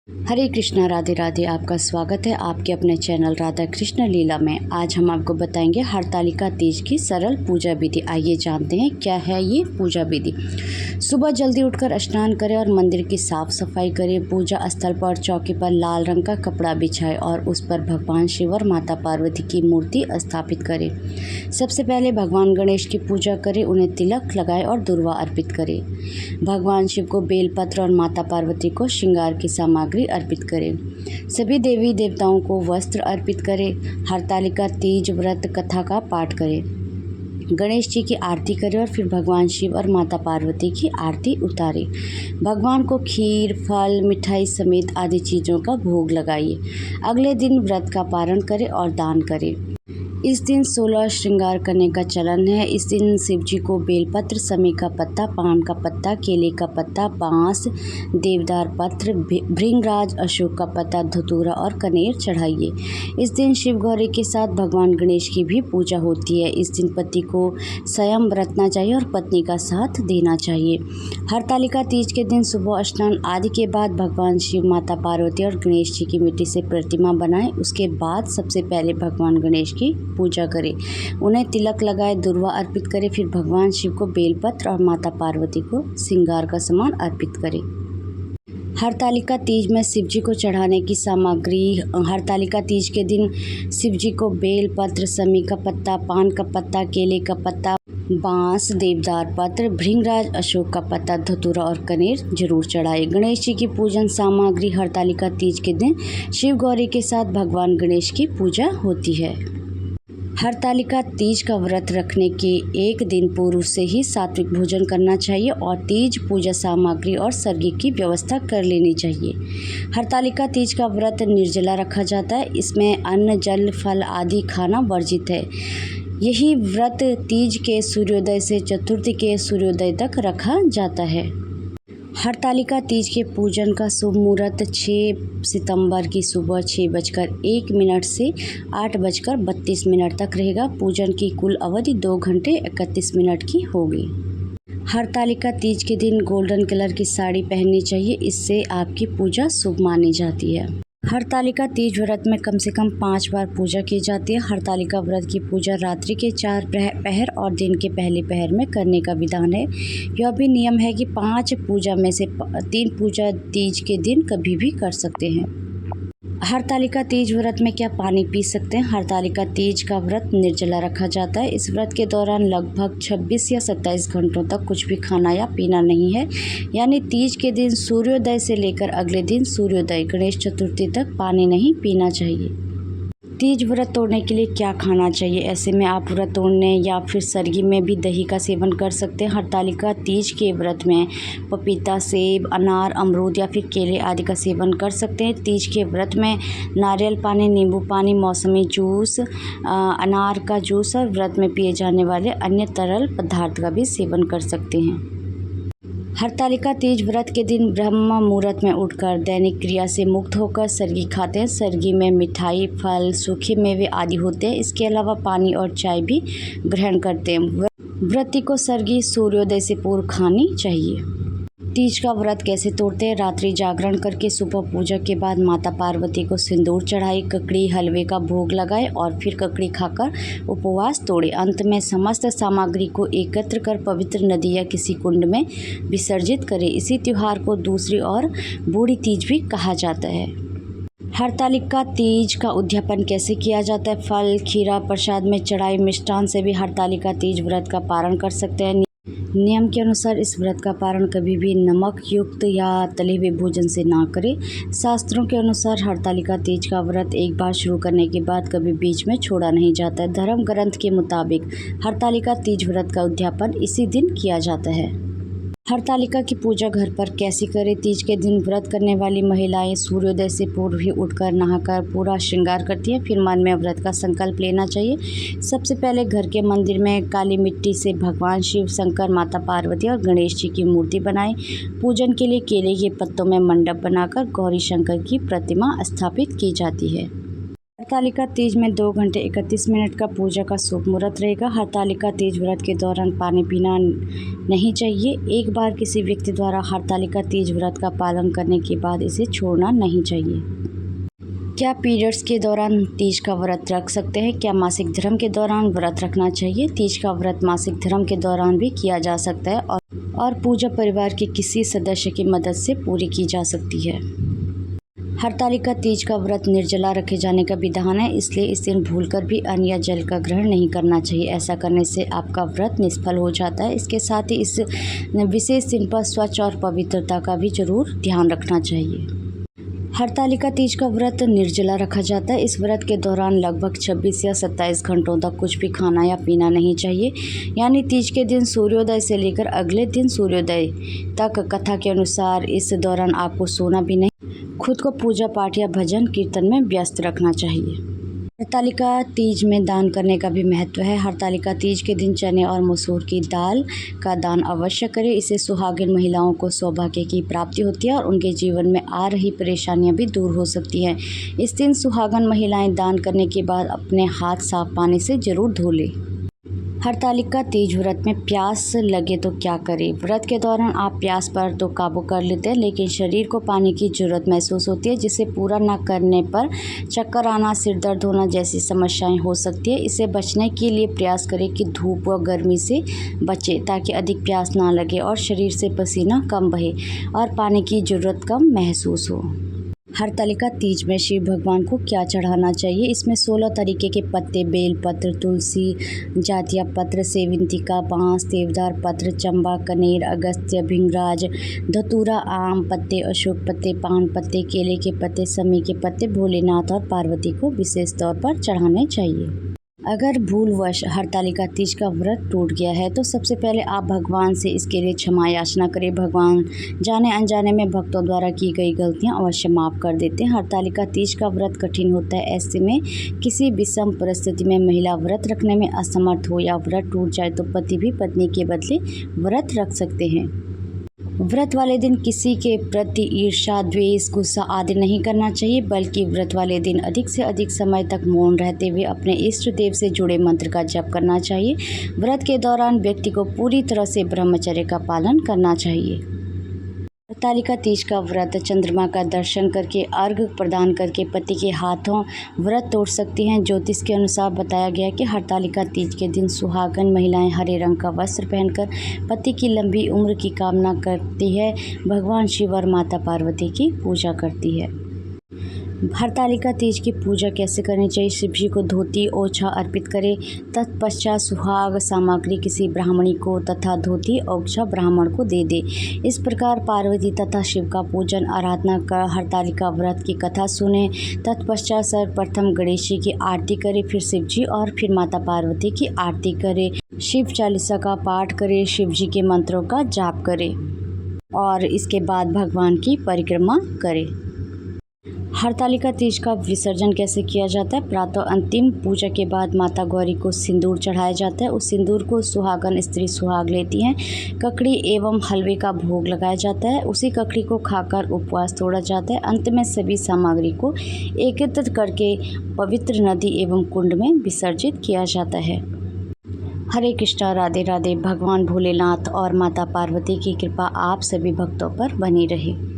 हरे कृष्णा, राधे राधे। आपका स्वागत है आपके अपने चैनल राधा कृष्ण लीला में। आज हम आपको बताएंगे हरतालिका तीज की सरल पूजा विधि। आइए जानते हैं क्या है ये पूजा विधि। सुबह जल्दी उठकर स्नान करें और मंदिर की साफ सफाई करें। पूजा स्थल पर चौकी पर लाल रंग का कपड़ा बिछाएं और उस पर भगवान शिव और माता पार्वती की मूर्ति स्थापित करें। सबसे पहले भगवान गणेश की पूजा करें, उन्हें तिलक लगाएं और दुर्वा अर्पित करें। भगवान शिव को बेलपत्र और माता पार्वती को श्रृंगार की सामग्री अर्पित करें। सभी देवी देवताओं को वस्त्र अर्पित करें। हरतालिका तीज व्रत कथा का पाठ करें। गणेश जी की आरती करें और फिर भगवान शिव और माता पार्वती की आरती उतारें। भगवान को खीर, फल, मिठाई समेत आदि चीज़ों का भोग लगाइए। अगले दिन व्रत का पारण करें और दान करें। इस दिन 16 श्रृंगार करने का चलन है। इस दिन शिव जी को बेलपत्र, समी का पत्ता, पान का पत्ता, केले का पत्ता, बांस, देवदार पत्र, भृंगराज, अशोक का पत्ता, धतूरा और कनेर चढ़ाइए। इस दिन शिव गौरी के साथ भगवान गणेश की भी पूजा होती है। इस दिन पति को संयम बरतना चाहिए और पत्नी का साथ देना चाहिए। हरतालिका तीज के दिन सुबह स्नान आदि के बाद भगवान शिव, माता पार्वती और गणेश जी की मिट्टी से प्रतिमा बनाएं। उसके बाद सबसे पहले भगवान गणेश की पूजा करें, उन्हें तिलक लगाए, दुर्वा अर्पित करें। फिर भगवान शिव को बेलपत्र और माता पार्वती को श्रृंगार का सामान अर्पित करें। हरतालिका तीज में शिव जी को चढ़ाने की सामग्री। हरतालिका तीज के दिन शिव जी को बेलपत्र, समी का पत्ता, पान का पत्ता, केले का पत्ता, बांस, देवदार पत्र, भृंगराज, अशोक का पत्ता, धतूरा और कनेर जरूर चढ़ाए। गणेश जी की पूजन सामग्री। हरतालिका तीज के दिन शिव गौरी के साथ भगवान गणेश की पूजा होती है। हरतालिका तीज का व्रत रखने के एक दिन पूर्व से ही सात्विक भोजन करना चाहिए और तीज पूजा सामग्री और सरगी की व्यवस्था कर लेनी चाहिए। हरतालिका तीज का व्रत निर्जला रखा जाता है। इसमें अन्न, जल, फल आदि खाना वर्जित है। यही व्रत तीज के सूर्योदय से चतुर्थी के सूर्योदय तक रखा जाता है। हरतालिका तीज के पूजन का शुभ मुहूर्त 6 सितंबर की सुबह 6:01 से 8:32 तक रहेगा। पूजन की कुल अवधि 2 घंटे 31 मिनट की होगी। हरतालिका तीज के दिन गोल्डन कलर की साड़ी पहननी चाहिए, इससे आपकी पूजा शुभ मानी जाती है। हरतालिका तीज व्रत में कम से कम 5 बार पूजा की जाती है। हरतालिका व्रत की पूजा रात्रि के 4 पहर और दिन के पहले पहर में करने का विधान है। यह भी नियम है कि 5 पूजा में से 3 पूजा तीज के दिन कभी भी कर सकते हैं। हरतालिका तीज व्रत में क्या पानी पी सकते हैं? हरतालिका तीज का व्रत निर्जला रखा जाता है। इस व्रत के दौरान लगभग 26 या 27 घंटों तक कुछ भी खाना या पीना नहीं है। यानी तीज के दिन सूर्योदय से लेकर अगले दिन सूर्योदय गणेश चतुर्थी तक पानी नहीं पीना चाहिए। तीज व्रत तोड़ने के लिए क्या खाना चाहिए? ऐसे में आप व्रत तोड़ने या फिर सरगी में भी दही का सेवन कर सकते हैं। हरतालिका तीज के व्रत में पपीता, सेब, अनार, अमरूद या फिर केले आदि का सेवन कर सकते हैं। तीज के व्रत में नारियल पानी, नींबू पानी, मौसमी जूस, अनार का जूस और व्रत में पिए जाने वाले अन्य तरल पदार्थ का भी सेवन कर सकते हैं। हरतालिका तीज व्रत के दिन ब्रह्म मुहूर्त में उठकर दैनिक क्रिया से मुक्त होकर सरगी खाते हैं। सरगी में मिठाई, फल, सूखे मेवे आदि होते हैं। इसके अलावा पानी और चाय भी ग्रहण करते हैं। व्रती को सरगी सूर्योदय से पूर्व खानी चाहिए। तीज का व्रत कैसे तोड़ते हैं? रात्रि जागरण करके सुबह पूजा के बाद माता पार्वती को सिंदूर चढ़ाई, ककड़ी हलवे का भोग लगाए और फिर ककड़ी खाकर उपवास तोड़े। अंत में समस्त सामग्री को एकत्र कर पवित्र नदी या किसी कुंड में विसर्जित करें। इसी त्योहार को दूसरी और बूढ़ी तीज भी कहा जाता है। हरतालिका तीज का उद्यापन कैसे किया जाता है? फल, खीरा प्रसाद में चढ़ाई मिष्ठान से भी हरतालिका तीज व्रत का पारण कर सकते हैं। नियम के अनुसार इस व्रत का पारण कभी भी नमक युक्त या तले हुए भोजन से ना करें। शास्त्रों के अनुसार हरतालिका तीज का व्रत एक बार शुरू करने के बाद कभी बीच में छोड़ा नहीं जाता है। धर्म ग्रंथ के मुताबिक हरतालिका तीज व्रत का उद्यापन इसी दिन किया जाता है। हरतालिका की पूजा घर पर कैसे करें? तीज के दिन व्रत करने वाली महिलाएं सूर्योदय से पूर्व ही उठकर नहाकर पूरा श्रृंगार करती हैं। फिर मन में व्रत का संकल्प लेना चाहिए। सबसे पहले घर के मंदिर में काली मिट्टी से भगवान शिव, शंकर, माता पार्वती और गणेश जी की मूर्ति बनाएं। पूजन के लिए केले के पत्तों में मंडप बनाकर गौरी शंकर की प्रतिमा स्थापित की जाती है। हरतालिका तीज में 2 घंटे 31 मिनट का पूजा का शुभ मुहूर्त रहेगा। हरतालिका तीज व्रत के दौरान पानी पीना नहीं चाहिए। एक बार किसी व्यक्ति द्वारा हरतालिका तीज व्रत का पालन करने के बाद इसे छोड़ना नहीं चाहिए। क्या पीरियड्स के दौरान तीज का व्रत रख सकते हैं? क्या मासिक धर्म के दौरान व्रत रखना चाहिए? तीज का व्रत मासिक धर्म के दौरान भी किया जा सकता है और पूजा परिवार के किसी सदस्य की मदद से पूरी की जा सकती है। हरतालिका तीज का व्रत निर्जला रखे जाने का विधान है, इसलिए इस दिन भूलकर भी अन्न या जल का ग्रहण नहीं करना चाहिए। ऐसा करने से आपका व्रत निष्फल हो जाता है। इसके साथ ही इस विशेष दिन पर स्वच्छ और पवित्रता का भी जरूर ध्यान रखना चाहिए। हरतालिका तीज का व्रत निर्जला रखा जाता है। इस व्रत के दौरान लगभग 26 या 27 घंटों तक कुछ भी खाना या पीना नहीं चाहिए। यानी तीज के दिन सूर्योदय से लेकर अगले दिन सूर्योदय तक कथा के अनुसार इस दौरान आपको सोना भी नहीं, खुद को पूजा पाठ या भजन कीर्तन में व्यस्त रखना चाहिए। हरतालिका तीज में दान करने का भी महत्व है। हरतालिका तीज के दिन चने और मसूर की दाल का दान अवश्य करें। इससे सुहागिन महिलाओं को सौभाग्य की प्राप्ति होती है और उनके जीवन में आ रही परेशानियां भी दूर हो सकती हैं। इस दिन सुहागन महिलाएं दान करने के बाद अपने हाथ साफ पानी से जरूर धो लें। हरतालिका तीज व्रत में प्यास लगे तो क्या करें? व्रत के दौरान आप प्यास पर तो काबू कर लेते हैं, लेकिन शरीर को पानी की ज़रूरत महसूस होती है, जिसे पूरा न करने पर चक्कर आना, सिर दर्द होना जैसी समस्याएं हो सकती है। इससे बचने के लिए प्रयास करें कि धूप व गर्मी से बचें, ताकि अधिक प्यास ना लगे और शरीर से पसीना कम बहे और पानी की ज़रूरत कम महसूस हो। हरतालिका तीज में शिव भगवान को क्या चढ़ाना चाहिए? इसमें 16 तरीके के पत्ते, बेल पत्र, तुलसी, जातिया पत्र, सेवंतिका, बांस, देवदार पत्र, चंबा, कनेर, अगस्त्य, भिंगराज, धतूरा, आम पत्ते, अशोक पत्ते, पान पत्ते, केले के पत्ते, समी के पत्ते भोलेनाथ और पार्वती को विशेष तौर पर चढ़ाने चाहिए। अगर भूलवश हरतालिका तीज का व्रत टूट गया है तो सबसे पहले आप भगवान से इसके लिए क्षमा याचना करें। भगवान जाने अनजाने में भक्तों द्वारा की गई गलतियां अवश्य माफ़ कर देते हैं। हरतालिका तीज का व्रत कठिन होता है। ऐसे में किसी विषम परिस्थिति में महिला व्रत रखने में असमर्थ हो या व्रत टूट जाए तो पति भी पत्नी के बदले व्रत रख सकते हैं। व्रत वाले दिन किसी के प्रति ईर्ष्या, द्वेष, गुस्सा आदि नहीं करना चाहिए, बल्कि व्रत वाले दिन अधिक से अधिक समय तक मौन रहते हुए अपने इष्ट देव से जुड़े मंत्र का जप करना चाहिए। व्रत के दौरान व्यक्ति को पूरी तरह से ब्रह्मचर्य का पालन करना चाहिए। हरतालिका तीज का व्रत चंद्रमा का दर्शन करके, अर्घ्य प्रदान करके पति के हाथों व्रत तोड़ सकती हैं। ज्योतिष के अनुसार बताया गया कि हरतालिका तीज के दिन सुहागन महिलाएं हरे रंग का वस्त्र पहनकर पति की लंबी उम्र की कामना करती है, भगवान शिव और माता पार्वती की पूजा करती है। हरतालिका तीज की पूजा कैसे करनी चाहिए? शिव जी को धोती ओछा अर्पित करें। तत्पश्चात सुहाग सामग्री किसी ब्राह्मणी को तथा धोती ओछा ब्राह्मण को दे दे। इस प्रकार पार्वती तथा शिव का पूजन आराधना कर हरतालिका व्रत की कथा सुने। तत्पश्चात सर्वप्रथम गणेश जी की आरती करें, फिर शिव जी और फिर माता पार्वती की आरती करें। शिव चालीसा का पाठ करें, शिव जी के मंत्रों का जाप करें और इसके बाद भगवान की परिक्रमा करें। हरतालिका तीज का विसर्जन कैसे किया जाता है? प्रातः अंतिम पूजा के बाद माता गौरी को सिंदूर चढ़ाया जाता है। उस सिंदूर को सुहागन स्त्री सुहाग लेती हैं। ककड़ी एवं हलवे का भोग लगाया जाता है। उसी ककड़ी को खाकर उपवास तोड़ा जाता है। अंत में सभी सामग्री को एकत्रित करके पवित्र नदी एवं कुंड में विसर्जित किया जाता है। हरे कृष्णा, राधे राधे। भगवान भोलेनाथ और माता पार्वती की कृपा आप सभी भक्तों पर बनी रहे।